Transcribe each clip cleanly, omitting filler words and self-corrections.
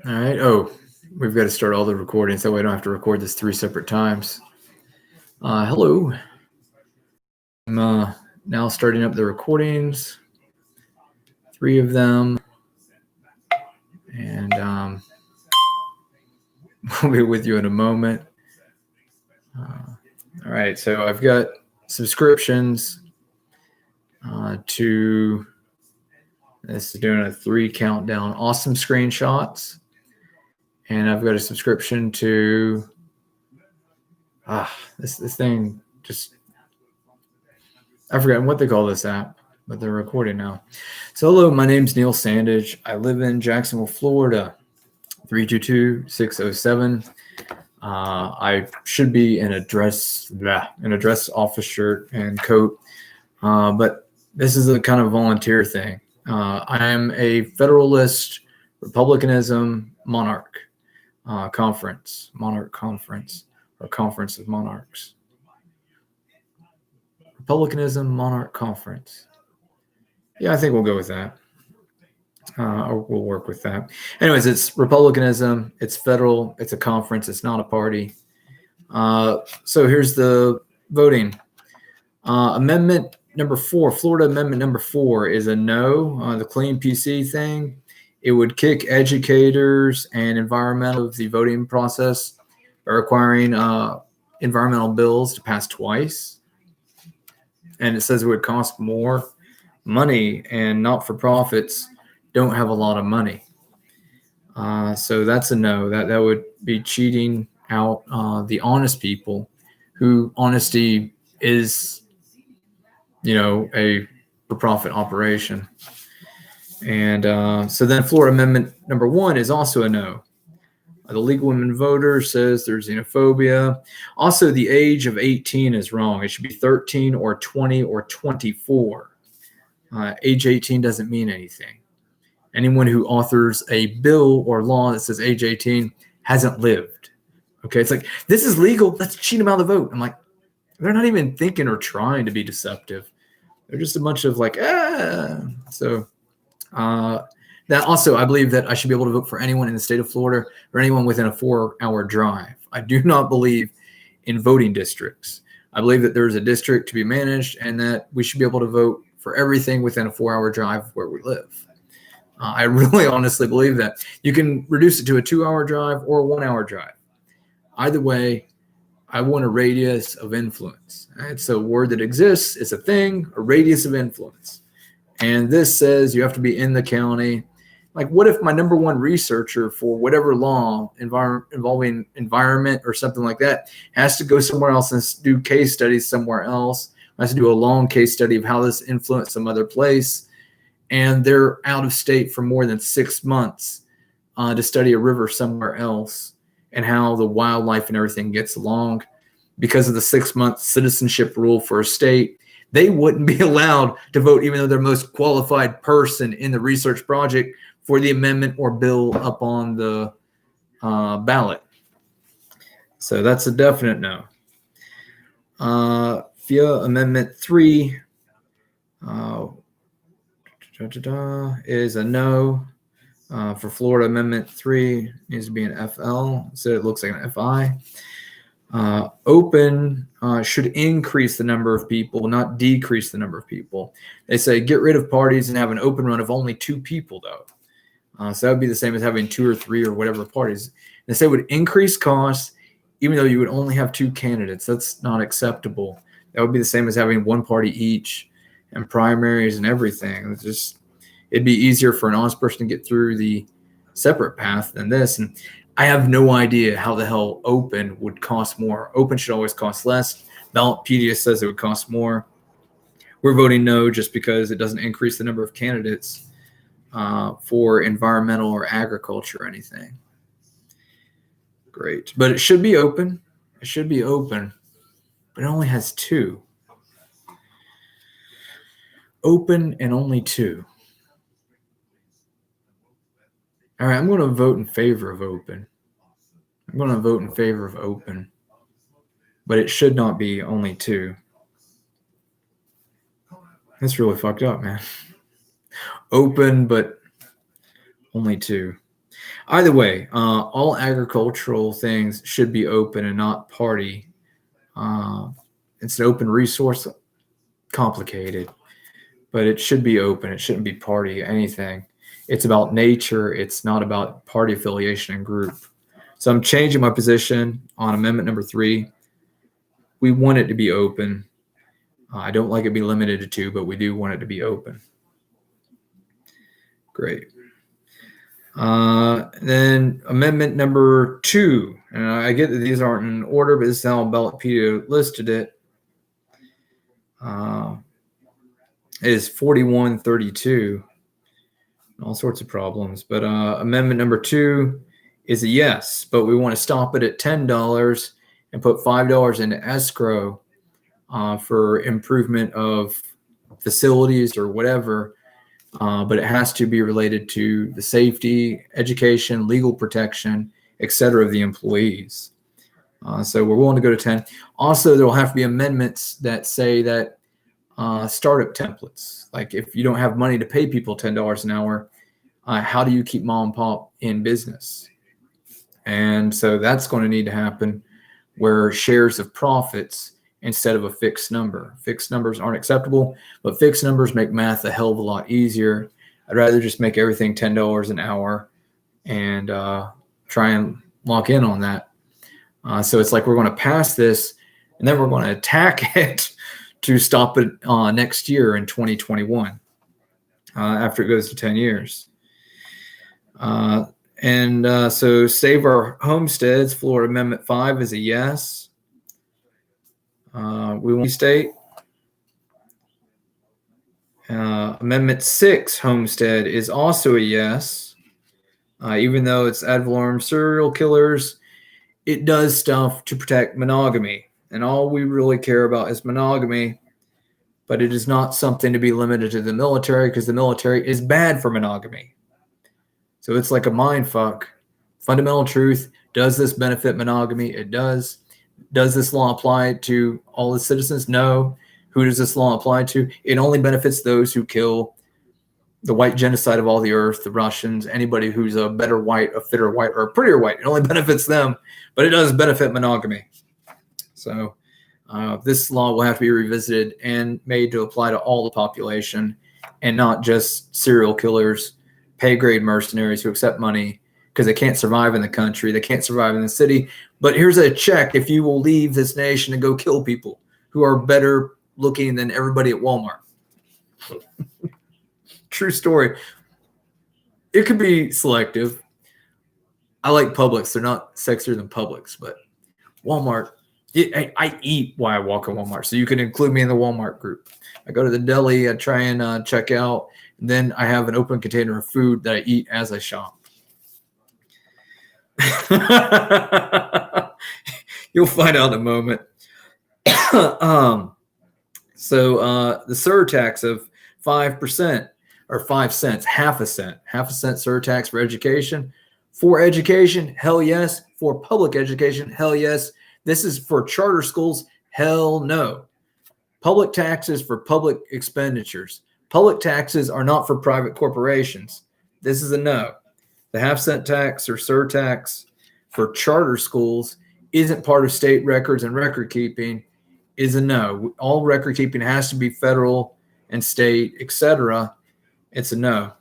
All right. Oh, we've got to start all the recordings. That way I don't have to record this 3 separate times. Hello. I'm now starting up the recordings. 3 of them. And we'll be with you in a moment. All right. So I've got subscriptions to, this is doing a 3 countdown, awesome screenshots. And I've got a subscription to, this thing just, I've forgotten what they call this app, but they're recording now. So hello, my name's Neil Sandage. I live in Jacksonville, Florida, 322-607. I should be in a dress office shirt and coat, but this is a kind of volunteer thing. I am a Federalist Republicanism Monarch conference, Monarch conference, or Conference of Monarchs. Republicanism Monarch Conference. Yeah, I think we'll go with that. Or we'll work with that. Anyways, it's Republicanism. It's federal. It's a conference. It's not a party. So here's the voting. Amendment number 4, Florida Amendment number 4 is a no. The Clean PC thing. It would kick educators and environmental of the voting process by requiring environmental bills to pass twice. And it says it would cost more money, and not-for-profits don't have a lot of money. So that's a no. That would be cheating out the honest people, who honesty is, a for-profit operation. And so then Florida Amendment number 1 is also a no. The League of Women Voters says there's xenophobia. Also, the age of 18 is wrong. It should be 13 or 20 or 24. Age 18 doesn't mean anything. Anyone who authors a bill or law that says age 18 hasn't lived. Okay, it's like, this is legal. Let's cheat them out of the vote. I'm like, they're not even thinking or trying to be deceptive. They're just a bunch of like, So that also, I believe that I should be able to vote for anyone in the state of Florida or anyone within a 4-hour drive. I do not believe in voting districts. I believe that there is a district to be managed and that we should be able to vote for everything within a 4-hour drive where we live. I really honestly believe that. You can reduce it to a 2-hour drive or a 1-hour drive. Either way, I want a radius of influence. It's a word that exists. It's a thing, a radius of influence. And this says you have to be in the county. Like, what if my number 1 researcher for whatever law involving environment or something like that has to go somewhere else and do case studies somewhere else, has to do a long case study of how this influenced some other place, and they're out of state for more than 6 months to study a river somewhere else and how the wildlife and everything gets along because of the 6-month citizenship rule for a state. They wouldn't be allowed to vote, even though they're the most qualified person in the research project for the amendment or bill up on the ballot. So that's a definite no. FIA Amendment 3 is a no. For Florida Amendment 3, needs to be an FL, so it looks like an FI. Open should increase the number of people, not decrease the number of people. They say get rid of parties and have an open run of only 2 people, though. So that would be the same as having 2 or 3 or whatever parties. They say it would increase costs, even though you would only have 2 candidates. That's not acceptable. That would be the same as having 1 party each and primaries and everything. It'd be easier for an honest person to get through the separate path than this. And I have no idea how the hell open would cost more. Open should always cost less. Ballotpedia says it would cost more. We're voting no just because it doesn't increase the number of candidates for environmental or agriculture or anything. Great. But it should be open. It should be open. But it only has 2. Open and only 2. All right, I'm going to vote in favor of open. I'm going to vote in favor of open. But it should not be only 2. That's really fucked up, man. Open, but only 2. Either way, all agricultural things should be open and not party. It's an open resource, complicated, but it should be open. It shouldn't be party anything. It's about nature. It's not about party affiliation and group. So I'm changing my position on amendment number 3. We want it to be open. I don't like it to be limited to 2, but we do want it to be open. Great. Then amendment number 2, and I get that these aren't in order, but this is how Ballotpedia listed it. Is 4132. All sorts of problems, but amendment number 2 is a yes, but we want to stop it at $10 and put $5 into escrow for improvement of facilities or whatever. But it has to be related to the safety, education, legal protection, etc. of the employees. So we're willing to go to 10. Also, there will have to be amendments that say that startup templates, like if you don't have money to pay people $10 an hour, how do you keep mom and pop in business? And so that's going to need to happen, where shares of profits instead of a fixed number. Fixed numbers aren't acceptable, but fixed numbers make math a hell of a lot easier. I'd rather just make everything $10 an hour and try and lock in on that. So it's like we're going to pass this, and then we're going to attack it to stop it next year in 2021 after it goes to 10 years. So save our homesteads. Florida Amendment 5 is a yes. We want to state. Amendment 6 homestead is also a yes. Even though it's ad valorem serial killers, it does stuff to protect monogamy. And all we really care about is monogamy, but it is not something to be limited to the military, because the military is bad for monogamy. So it's like a mind fuck. Fundamental truth, does this benefit monogamy? It does. Does this law apply to all the citizens? No. Who does this law apply to? It only benefits those who kill the white genocide of all the earth, the Russians, anybody who's a better white, a fitter white, or a prettier white. It only benefits them, but it does benefit monogamy. So this law will have to be revisited and made to apply to all the population, and not just serial killers, pay grade mercenaries who accept money because they can't survive in the country, they can't survive in the city. But here's a check if you will leave this nation and go kill people who are better looking than everybody at Walmart. True story. It could be selective. I like Publix. They're not sexier than Publix, but Walmart, I eat while I walk in Walmart. So you can include me in the Walmart group. I go to the deli, I try and check out, and then I have an open container of food that I eat as I shop. You'll find out in a moment. So the surtax of 5% or 5 cents, half a cent surtax for education. For education, hell yes. For public education, hell yes. This is for charter schools, hell no. Public taxes for public expenditures. Public taxes are not for private corporations. This is a no. The half-cent tax or surtax for charter schools isn't part of state records and record keeping, is a no. All record keeping has to be federal and state, etc. It's a no.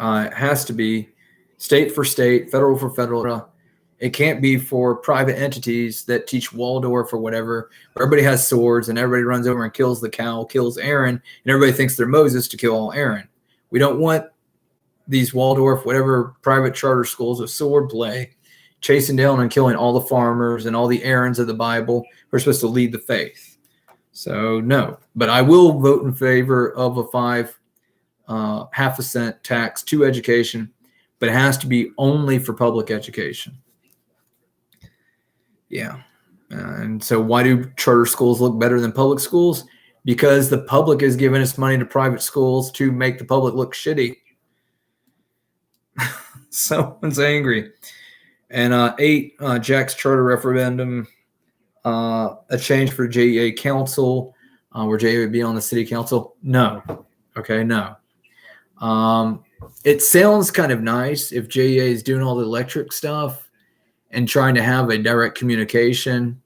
It has to be state for state, federal for federal. It can't be for private entities that teach Waldorf or whatever, where everybody has swords and everybody runs over and kills the cow, kills Aaron, and everybody thinks they're Moses to kill all Aaron. We don't want these Waldorf, whatever private charter schools of sword play, chasing down and killing all the farmers and all the Aarons of the Bible who are supposed to lead the faith. So no, but I will vote in favor of a half a cent tax to education, but it has to be only for public education. Yeah. And so why do charter schools look better than public schools? Because the public is giving its money to private schools to make the public look shitty. Someone's angry. And 8, Jack's charter referendum, a change for JEA council, where JEA would be on the city council. No. Okay, no. it sounds kind of nice if JEA is doing all the electric stuff and trying to have a direct communication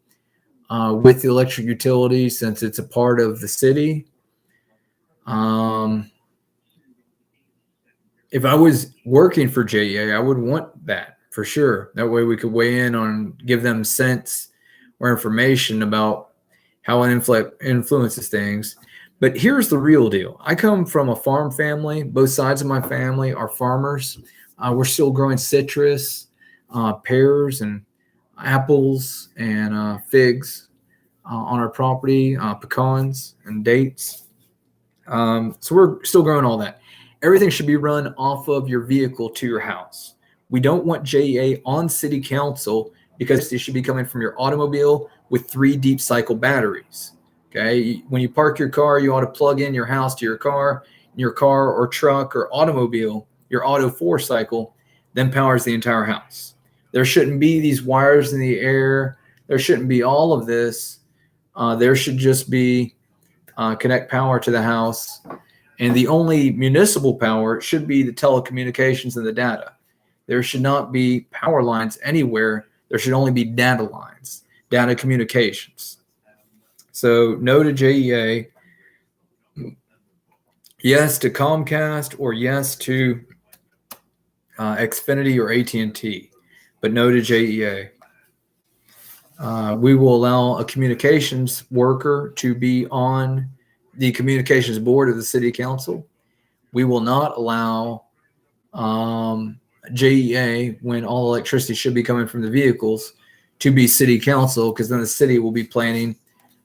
with the electric utility since it's a part of the city. If I was working for JEA, I would want that for sure. That way we could weigh in on, give them sense or information about how it influences things. But here's the real deal. I come from a farm family. Both sides of my family are farmers. We're still growing citrus, pears and apples and figs on our property, pecans and dates. So we're still growing all that. Everything should be run off of your vehicle to your house. We don't want JEA on city council because they should be coming from your automobile with 3 deep cycle batteries. Okay. When you park your car, you ought to plug in your house to your car or truck or automobile, your auto 4 cycle, then powers the entire house. There shouldn't be these wires in the air. There shouldn't be all of this. There should just be connect power to the house. And the only municipal power should be the telecommunications and the data. There should not be power lines anywhere. There should only be data lines, data communications. So no to JEA, yes to Comcast, or yes to Xfinity or AT&T, but no to JEA. We will allow a communications worker to be on the communications board of the city council. We will not allow JEA, when all electricity should be coming from the vehicles, to be city council, because then the city will be planning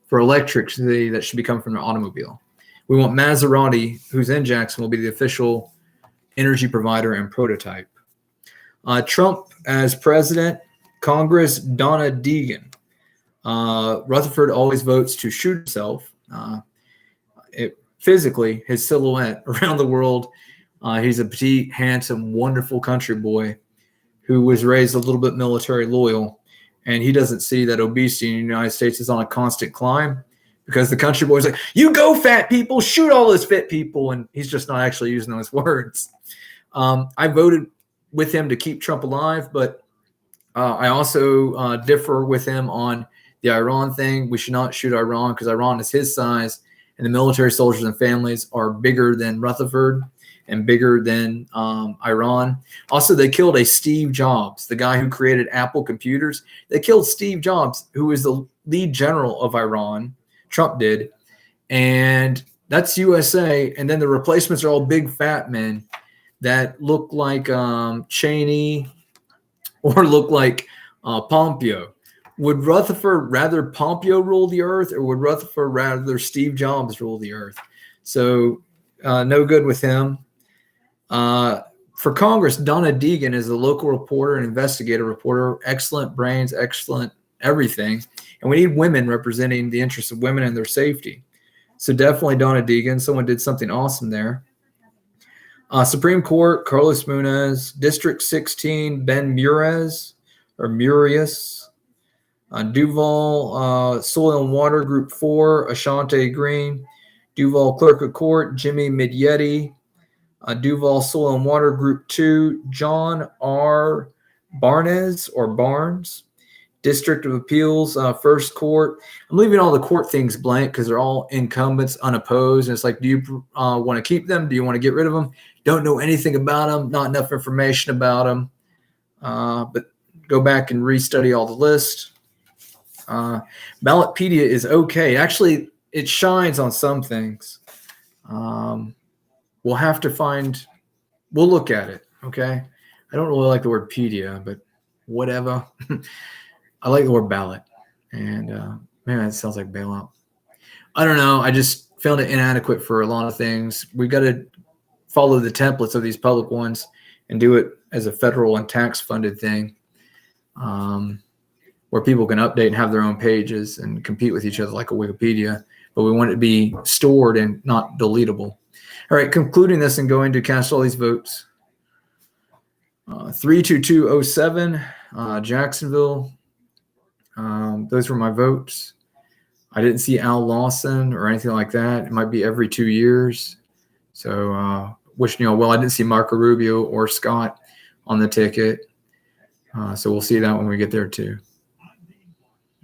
for electricity that should be coming from the automobile. We want Maserati, who's in Jackson, will be the official energy provider and prototype. Trump as president, Congress, Donna Deegan. Rutherford always votes to shoot himself. Physically, his silhouette around the world. He's a petite, handsome, wonderful country boy who was raised a little bit military loyal. And he doesn't see that obesity in the United States is on a constant climb, because the country boy's like, you go fat people, shoot all those fit people. And he's just not actually using those words. I voted with him to keep Trump alive, but I also differ with him on the Iran thing. We should not shoot Iran because Iran is his size, and the military soldiers and families are bigger than Rutherford and bigger than Iran. Also, they killed a Steve Jobs, the guy who created Apple computers. They killed Steve Jobs, who was the lead general of Iran. Trump did. And that's USA. And then the replacements are all big fat men that look like Cheney or look like Pompeo. Would Rutherford rather Pompeo rule the earth, or would Rutherford rather Steve Jobs rule the earth? So no good with him. For Congress, Donna Deegan is a local reporter and investigative reporter. Excellent brains, excellent everything. And we need women representing the interests of women and their safety. So definitely Donna Deegan. Someone did something awesome there. Supreme Court, Carlos Muniz. District 16, Ben Murias. Duval, Soil and Water, Group 4, Ashante Green. Duval, Clerk of Court, Jimmy Midyetti. Duval, Soil and Water, Group 2, John R. Barnes. District of Appeals, First Court. I'm leaving all the court things blank because they're all incumbents, unopposed. And it's like, do you want to keep them? Do you want to get rid of them? Don't know anything about them. Not enough information about them. But go back and restudy all the list. Ballotpedia is okay. Actually, it shines on some things. We'll have to we'll look at it. Okay. I don't really like the word pedia, but whatever. I like the word ballot. And man, that sounds like bailout. I don't know. I just found it inadequate for a lot of things. We got to follow the templates of these public ones and do it as a federal and tax funded thing, where people can update and have their own pages and compete with each other like a Wikipedia, but we want it to be stored and not deletable. All right, concluding this and going to cast all these votes. 32207, Jacksonville. Those were my votes. I didn't see Al Lawson or anything like that. It might be every 2 years. So wishing you all well. I didn't see Marco Rubio or Scott on the ticket. So we'll see that when we get there too.